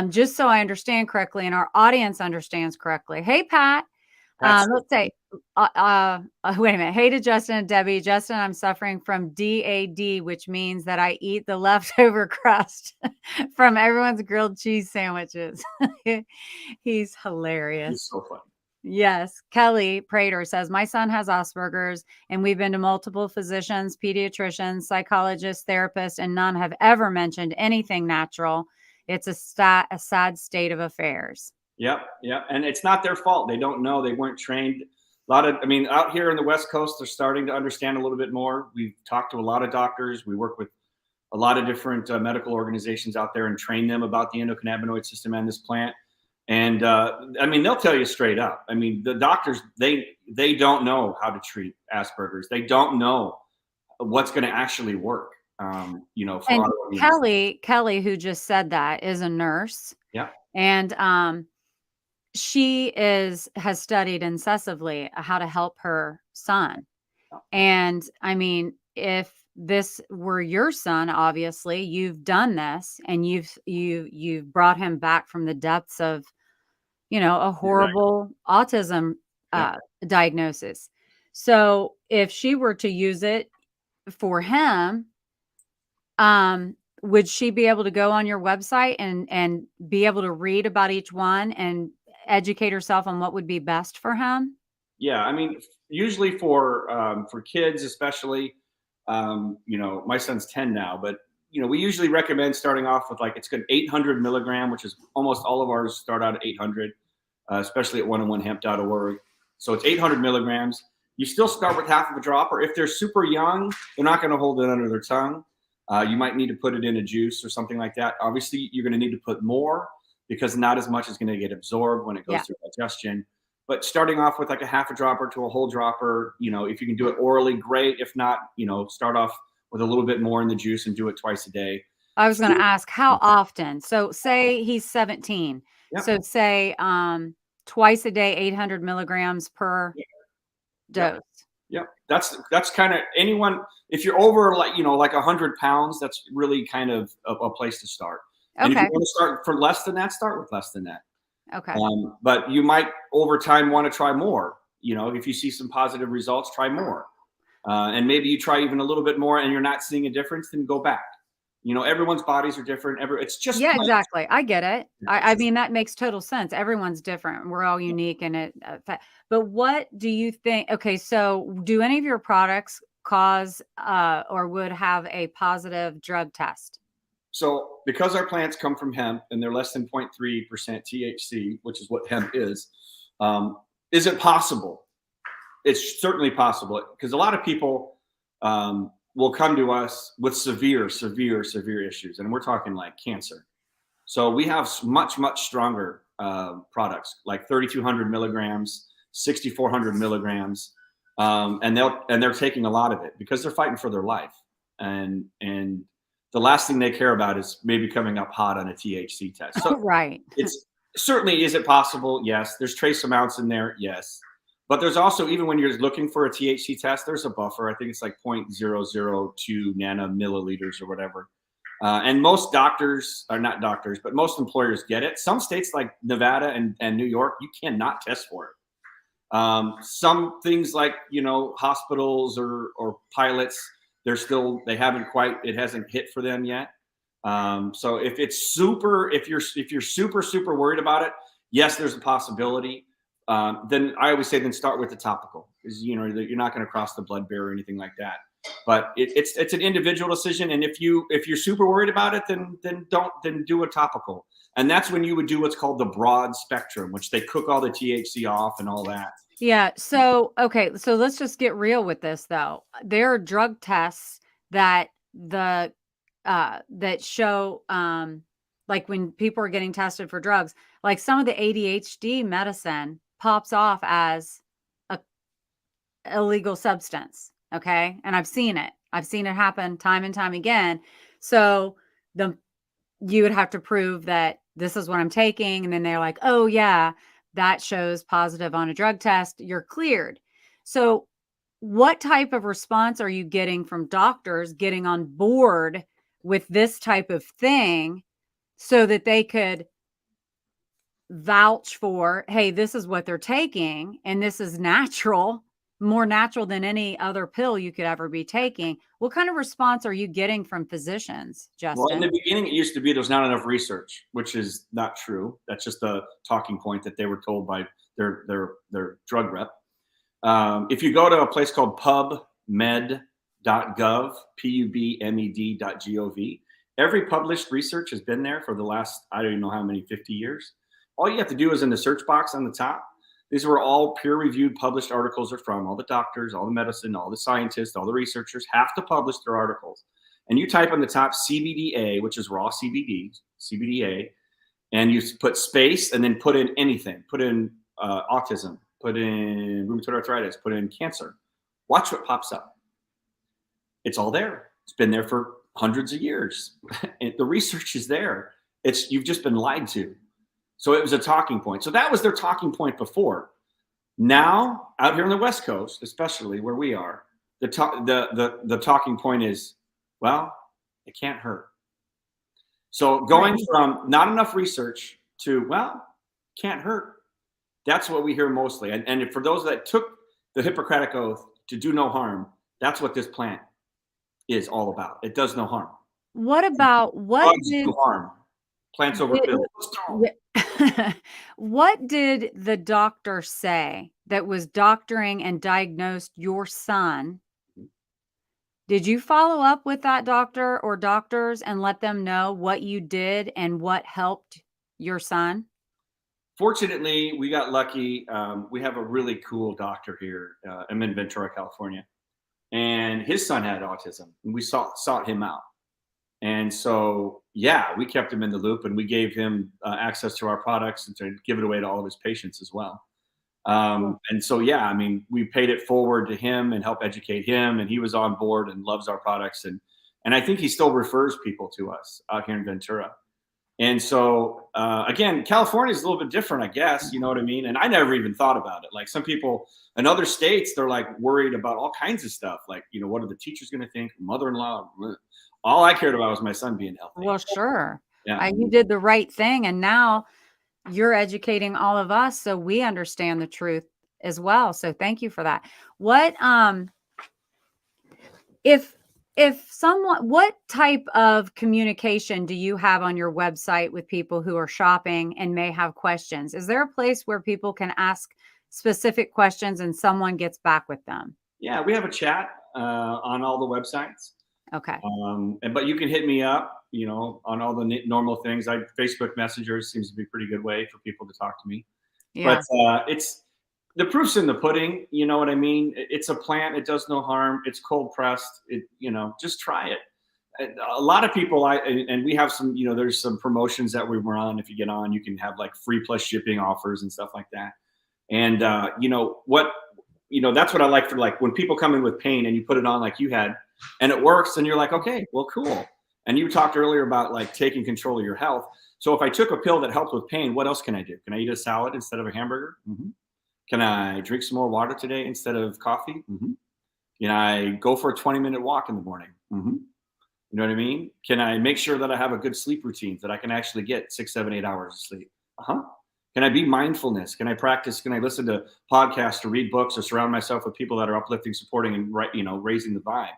Just so I understand correctly and our audience understands correctly. Hey, Pat. Let's say, wait a minute. Hey to Justin and Debbie. Justin, I'm suffering from DAD, which means that I eat the leftover crust from everyone's grilled cheese sandwiches. He's hilarious. He's so funny. Yes. Kelley Prater says, my son has Asperger's and we've been to multiple physicians, pediatricians, psychologists, therapists, and none have ever mentioned anything natural. It's a sad state of affairs. Yep. And it's not their fault. They don't know. They weren't trained. Out here in the West Coast, they're starting to understand a little bit more. We've talked to a lot of doctors. We work with a lot of different medical organizations out there and train them about the endocannabinoid system and this plant. And they'll tell you straight up. I mean, the doctors, they don't know how to treat Asperger's. They don't know what's going to actually work. And Kelley, who just said that, is a nurse. Yeah. And she has studied incessantly how to help her son. And I mean, if this were your son, obviously you've done this and you've brought him back from the depths of, a horrible autism diagnosis. So if she were to use it for him, would she be able to go on your website and be able to read about each one and educate herself on what would be best for him? Yeah. I mean, usually for kids, especially, my son's 10 now, but we usually recommend starting off with it's good 800 milligram, which is almost all of ours start out at 800, especially at 101hemp.org. So it's 800 milligrams. You still start with half of a drop, or if they're super young, they're not going to hold it under their tongue. You might need to put it in a juice or something like that. Obviously, you're going to need to put more because not as much is going to get absorbed when it goes through digestion. But starting off with like a half a dropper to a whole dropper, if you can do it orally, great. If not, start off with a little bit more in the juice and do it twice a day. I was going to ask how often. So say he's 17. Yep. So say twice a day, 800 milligrams per dose. Yep. That's kind of anyone, if you're over like 100 pounds, that's really kind of a place to start. And if you want to start for less than that, start with less than that. Okay. But you might over time want to try more. If you see some positive results, try more. And maybe you try even a little bit more and you're not seeing a difference, then go back. Everyone's bodies are different. It's just exactly. I get it. I mean, that makes total sense. Everyone's different. We're all unique in it. But what do you think? Okay, so do any of your products cause or would have a positive drug test? So because our plants come from hemp and they're less than 0.3% THC, which is what hemp is it possible? It's certainly possible because a lot of people will come to us with severe issues. And we're talking like cancer. So we have much, much stronger products like 3,200 milligrams, 6,400 milligrams. And they're taking a lot of it because they're fighting for their life. And the last thing they care about is maybe coming up hot on a THC test. So Right. it's certainly, is it possible? Yes. There's trace amounts in there. Yes. But there's also, even when you're looking for a THC test, there's a buffer. I think it's like 0.002 nanomilliliters or whatever. And most doctors, or not doctors, but most employers get it. Some states like Nevada and New York, you cannot test for it. Some things like, hospitals or pilots, it hasn't hit for them yet. So if you're super worried about it, yes, there's a possibility. Then I always say, then start with the topical, because you're not going to cross the blood barrier or anything like that. But it's an individual decision, and if you're super worried about it, then do a topical, and that's when you would do what's called the broad spectrum, which they cook all the THC off and all that. Yeah. So, okay. So let's just get real with this, though. There are drug tests that that show, like when people are getting tested for drugs, like some of the ADHD medicine pops off as a illegal substance. Okay. And I've seen it happen time and time again. So you would have to prove that this is what I'm taking. And then they're like, oh yeah, that shows positive on a drug test. You're cleared. So what type of response are you getting from doctors getting on board with this type of thing so that they could vouch for, hey, this is what they're taking and this is natural, more natural than any other pill you could ever be taking? What kind of response are you getting from physicians, Justin? Well, in the beginning, it used to be there's not enough research, which is not true. That's just a talking point that they were told by their drug rep. If you go to a place called pubmed.gov, pubmed.gov, every published research has been there for the last, I don't even know how many, 50 years. All you have to do is in the search box on the top, these were all peer-reviewed published articles are from. All the doctors, all the medicine, all the scientists, all the researchers have to publish their articles. And you type on the top CBDA, which is raw CBD, CBDA, and you put space and then put in anything. Put in autism, put in rheumatoid arthritis, put in cancer. Watch what pops up. It's all there. It's been there for hundreds of years. The research is there. You've just been lied to. So it was a talking point. So that was their talking point before. Now, out here on the West Coast, especially where we are, the talking point is, well, it can't hurt. So going from not enough research to, well, can't hurt. That's what we hear mostly. And for those that took the Hippocratic Oath to do no harm, that's what this plant is all about. It does no harm. What about Drugs do harm? Plants over pills. What did the doctor say that was doctoring and diagnosed your son? Did you follow up with that doctor or doctors and let them know what you did and what helped your son? Fortunately, we got lucky. We have a really cool doctor here. I'm in Ventura, California, and his son had autism, and we sought him out. And so, yeah, we kept him in the loop, and we gave him access to our products and to give it away to all of his patients as well. And so, yeah, I mean, we paid it forward to him and help educate him, and he was on board and loves our products. And I think he still refers people to us out here in Ventura. And so, again, California is a little bit different, I guess, you know what I mean? And I never even thought about it. Like some people in other states, they're like worried about all kinds of stuff. Like, what are the teachers going to think? Mother-in-law. All I cared about was my son being healthy. Well, sure. Yeah. You did the right thing. And now you're educating all of us so we understand the truth as well. So thank you for that. What, what type of communication do you have on your website with people who are shopping and may have questions? Is there a place where people can ask specific questions and someone gets back with them? Yeah, we have a chat on all the websites. Okay. But you can hit me up, on all the normal things. Facebook Messenger seems to be a pretty good way for people to talk to me. Yeah. But it's the proof's in the pudding. You know what I mean? It's a plant. It does no harm. It's cold pressed. Just try it. A lot of people, and we have some, there's some promotions that we were on. If you get on, you can have like free plus shipping offers and stuff like that. And that's what I like for, like, when people come in with pain and you put it on like you had, and it works, and you're like, okay, well, cool. And you talked earlier about like taking control of your health. So if I took a pill that helps with pain, what else can I do? Can I eat a salad instead of a hamburger? Mm-hmm. Can I drink some more water today instead of coffee? Mm-hmm. Can I go for a 20-minute walk in the morning? Mm-hmm. You know what I mean? Can I make sure that I have a good sleep routine, that I can actually get 6, 7, 8 hours of sleep? Uh-huh. Can I be mindfulness? Can I practice? Can I listen to podcasts or read books or surround myself with people that are uplifting, supporting, and raising the vibe?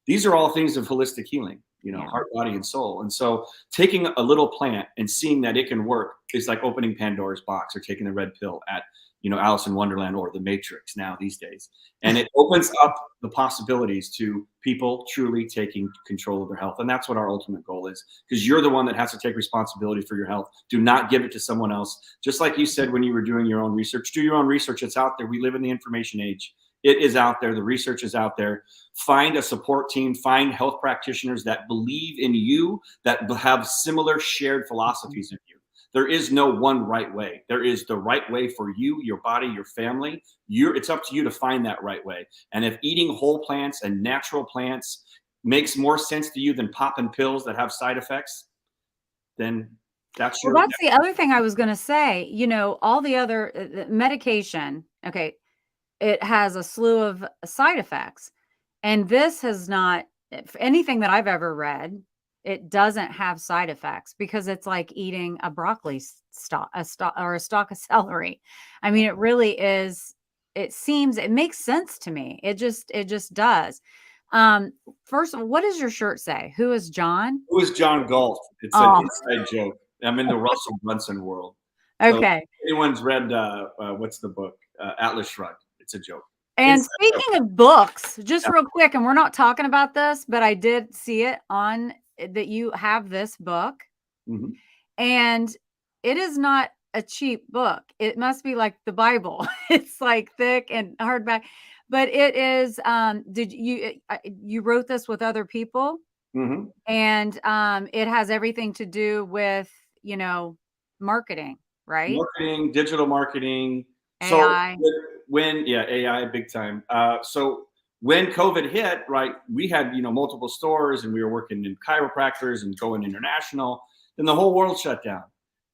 These are all things of holistic healing, heart, body, and soul. And so taking a little plant and seeing that it can work is like opening Pandora's box, or taking the red pill at, Alice in Wonderland or the Matrix now these days. And it opens up the possibilities to people truly taking control of their health. And that's what our ultimate goal is, because you're the one that has to take responsibility for your health. Do not give it to someone else. Just like you said when you were doing your own research, do your own research. It's out there. We live in the information age. It is out there. The research is out there. Find a support team, find health practitioners that believe in you, that have similar shared philosophies of you. There is no one right way. There is the right way for you, your body, your family. It's up to you to find that right way. And if eating whole plants and natural plants makes more sense to you than popping pills that have side effects, then that's the other thing I was going to say. All the other medication, okay, it has a slew of side effects. And this has not, anything that I've ever read, it doesn't have side effects, because it's like eating a broccoli stalk, or a stalk of celery. I mean, it really is. It makes sense to me. It just does. First of all, what does your shirt say? Who is John? Who is John Galt? It's an inside joke. I'm in the Russell Brunson world. Okay. So if anyone's read, what's the book? Atlas Shrugged. It's a joke. And speaking of books, just real quick, and we're not talking about this, but I did see it on that you have this book, and it is not a cheap book. It must be like the Bible. It's like thick and hardback, but it is. Did you wrote this with other people? And it has everything to do with marketing, right? Marketing, digital marketing, AI. So AI big time. So when COVID hit, right, we had multiple stores, and we were working in chiropractors and going international. Then the whole world shut down,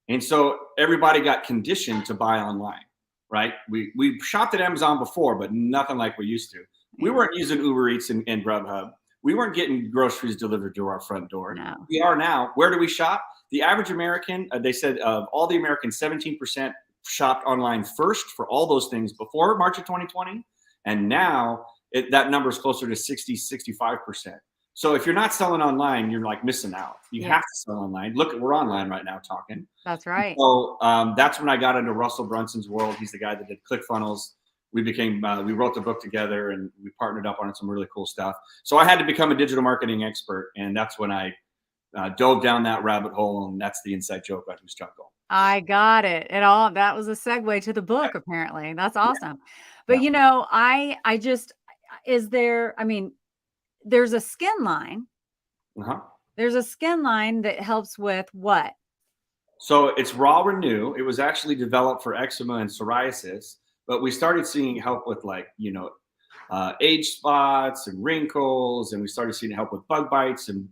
and so everybody got conditioned to buy online. Right? We shopped at Amazon before, but nothing like we used to. We weren't using Uber Eats and Grubhub. We weren't getting groceries delivered to our front door. No. We are now. Where do we shop? The average American, they said, of all the Americans, 17% shopped online first for all those things before March of 2020. And now that number is closer to 60, 65%. So if you're not selling online, you're like missing out. You have to sell online. Look, we're online right now talking. That's right. So that's when I got into Russell Brunson's world. He's the guy that did ClickFunnels. We wrote the book together, and we partnered up on some really cool stuff. So I had to become a digital marketing expert. And that's when I dove down that rabbit hole. And that's the inside joke about who's John Galt. I got it. That was a segue to the book, apparently. That's awesome. But there's a skin line. There's a skin line that helps with what? So it's Raw Renew. It was actually developed for eczema and psoriasis, but we started seeing help with age spots and wrinkles, and we started seeing help with bug bites and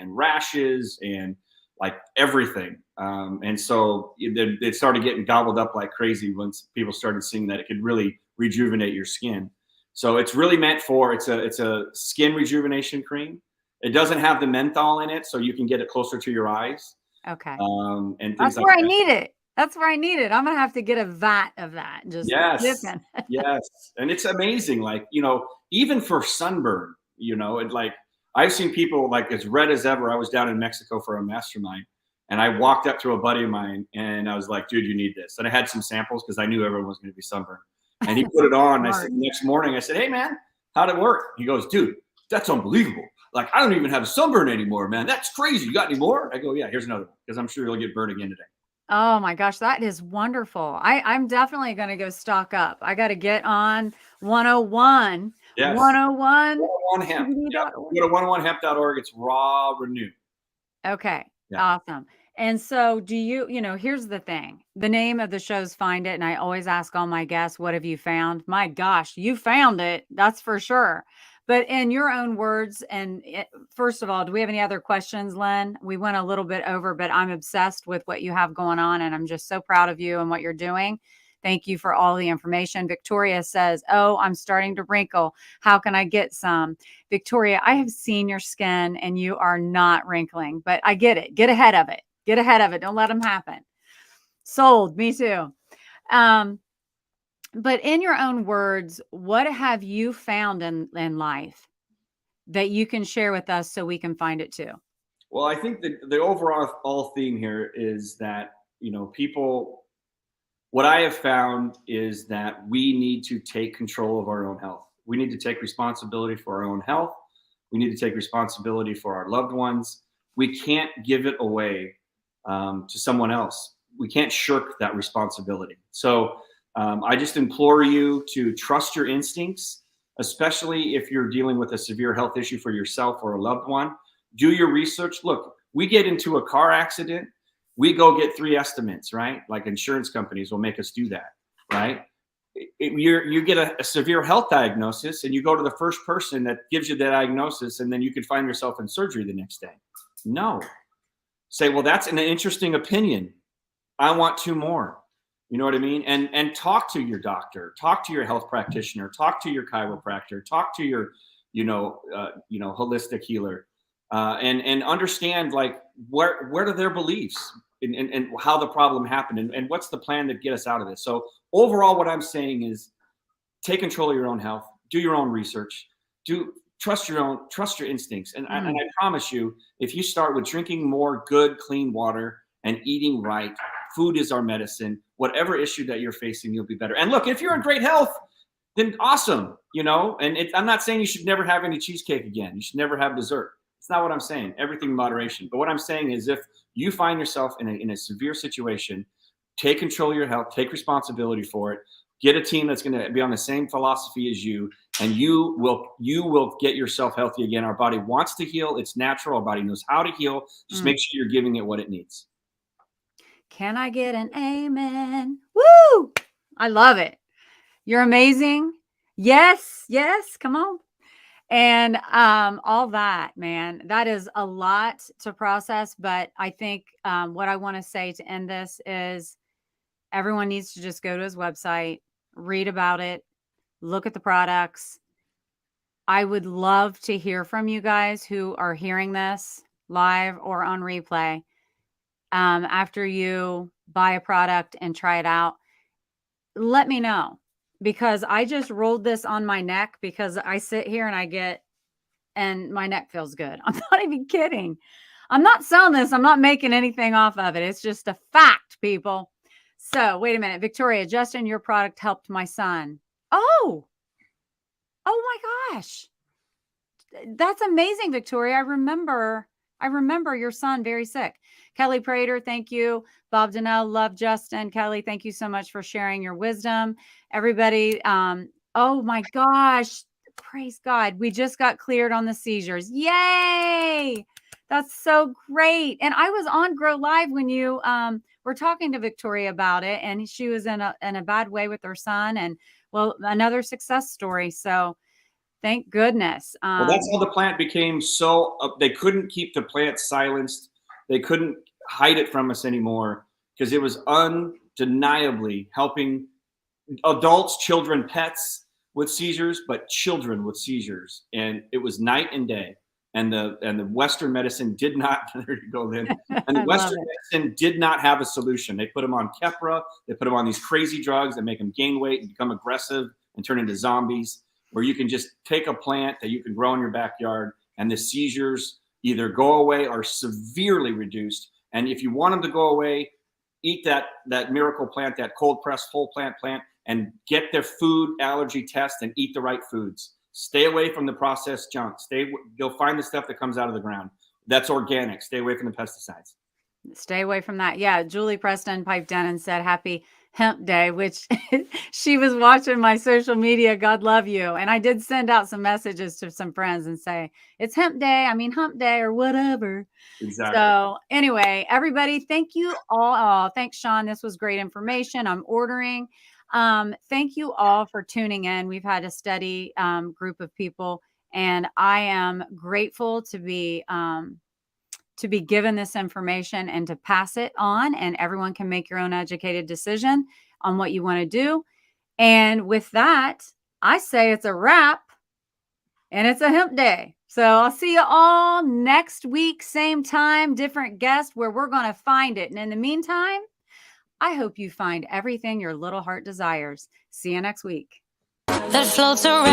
rashes and like everything. And so it started getting gobbled up like crazy once people started seeing that it could really rejuvenate your skin. So it's really meant for, it's a skin rejuvenation cream. It doesn't have the menthol in it, so you can get it closer to your eyes. Okay. And that's where I need it. That's where I need it. I'm going to have to get a vat of that. Just yes. And it's amazing. Like, even for sunburn, I've seen people like as red as ever. I was down in Mexico for a mastermind, and I walked up to a buddy of mine, and I was like, dude, you need this. And I had some samples because I knew everyone was going to be sunburned. And he put it on. And I said, the next morning, I said, hey, man, how'd it work? He goes, dude, that's unbelievable. Like, I don't even have a sunburn anymore, man. That's crazy. You got any more? I go, yeah, here's another one, because I'm sure you'll get burned again today. Oh my gosh, that is wonderful. I'm definitely going to go stock up. I got to get on 101. Yes. 101. 101 Hemp. Yep. Go to 101hemp.org. It's Raw Renew. Okay. Yeah. Awesome. And so do you, here's the thing. The name of the show's Find It. And I always ask all my guests, what have you found? My gosh, you found it. That's for sure. But in your own words, first of all, do we have any other questions, Len? We went a little bit over, but I'm obsessed with what you have going on. And I'm just so proud of you and what you're doing. Thank you for all the information. Victoria says, oh, I'm starting to wrinkle. How can I get some? Victoria, I have seen your skin and you are not wrinkling, but I get it. Get ahead of it. Get ahead of it. Don't let them happen. Sold. Me too. But in your own words, what have you found in life that you can share with us so we can find it too? Well, I think that the overall theme here is that, people, what I have found is that we need to take control of our own health. We need to take responsibility for our own health. We need to take responsibility for our loved ones. We can't give it away to someone else. We can't shirk that responsibility. So I just implore you to trust your instincts, especially if you're dealing with a severe health issue for yourself or a loved one. Do your research. Look, we get into a car accident, we go get 3 estimates, right? Like insurance companies will make us do that, right? You get a severe health diagnosis and you go to the first person that gives you the diagnosis, and then you could find yourself in surgery the next day. No. Say, well, that's an interesting opinion. I want 2 more. You know what I mean? And talk to your doctor, talk to your health practitioner, talk to your chiropractor, talk to your, holistic healer, and understand like where are their beliefs and how the problem happened and what's the plan to get us out of this. So overall, what I'm saying is take control of your own health, do your own research, trust your instincts. And I promise you, if you start with drinking more good, clean water and eating right, food is our medicine. Whatever issue that you're facing, you'll be better. And look, if you're in great health, then awesome, and I'm not saying you should never have any cheesecake again. You should never have dessert. It's not what I'm saying. Everything in moderation. But what I'm saying is if you find yourself in a severe situation, take control of your health, take responsibility for it, get a team that's going to be on the same philosophy as you, and you will get yourself healthy again. Our body wants to heal. It's natural. Our body knows how to heal. Just make sure you're giving it what it needs. Can I get an amen? Woo! I love it. You're amazing. Yes. Come on. And all that, man, that is a lot to process. But I think what I want to say to end this is everyone needs to just go to his website, read about it, look at the products. I would love to hear from you guys who are hearing this live or on replay. After you buy a product and try it out, let me know, because I just rolled this on my neck because I sit here and my neck feels good. I'm not even kidding. I'm not selling this. I'm not making anything off of it. It's just a fact, people. So wait a minute, Victoria, Justin, your product helped my son. Oh my gosh. That's amazing, Victoria. I remember your son very sick. Kelley Prater, thank you. Bob Donnell, love Justin. Kelley, thank you so much for sharing your wisdom. Everybody, oh my gosh, praise God. We just got cleared on the seizures. Yay! That's so great. And I was on Grow Live when you were talking to Victoria about it, and she was in a bad way with her son, and well, another success story. So thank goodness. Well, that's how the plant became so they couldn't keep the plant silenced. They couldn't hide it from us anymore because it was undeniably helping adults, children, pets with seizures, but children with seizures. And it was night and day. And the Western medicine did not, there you go then. And the Western medicine did not have a solution. They put them on Keppra. They put them on these crazy drugs that make them gain weight and become aggressive and turn into zombies, where you can just take a plant that you can grow in your backyard and the seizures either go away or severely reduced. And if you want them to go away, eat that miracle plant, that cold pressed whole plant, and get their food allergy test and eat the right foods. Stay away from the processed junk. You'll find the stuff that comes out of the ground. That's organic. Stay away from the pesticides. Stay away from that. Yeah. Julie Preston piped in and said, happy Hemp Day, which she was watching my social media. God love you. And I did send out some messages to some friends and say, it's Hemp Day. I mean, Hump Day or whatever. Exactly. So anyway, everybody, thank you all. Thanks, Sean. This was great information. I'm ordering. Thank you all for tuning in. We've had a steady group of people, and I am grateful to be given this information and to pass it on, and everyone can make your own educated decision on what you want to do. And with that, I say it's a wrap, and it's a hemp day. So I'll see you all next week, same time, different guest, where we're going to find it. And in the meantime, I hope you find everything your little heart desires. See you next week. That floats around.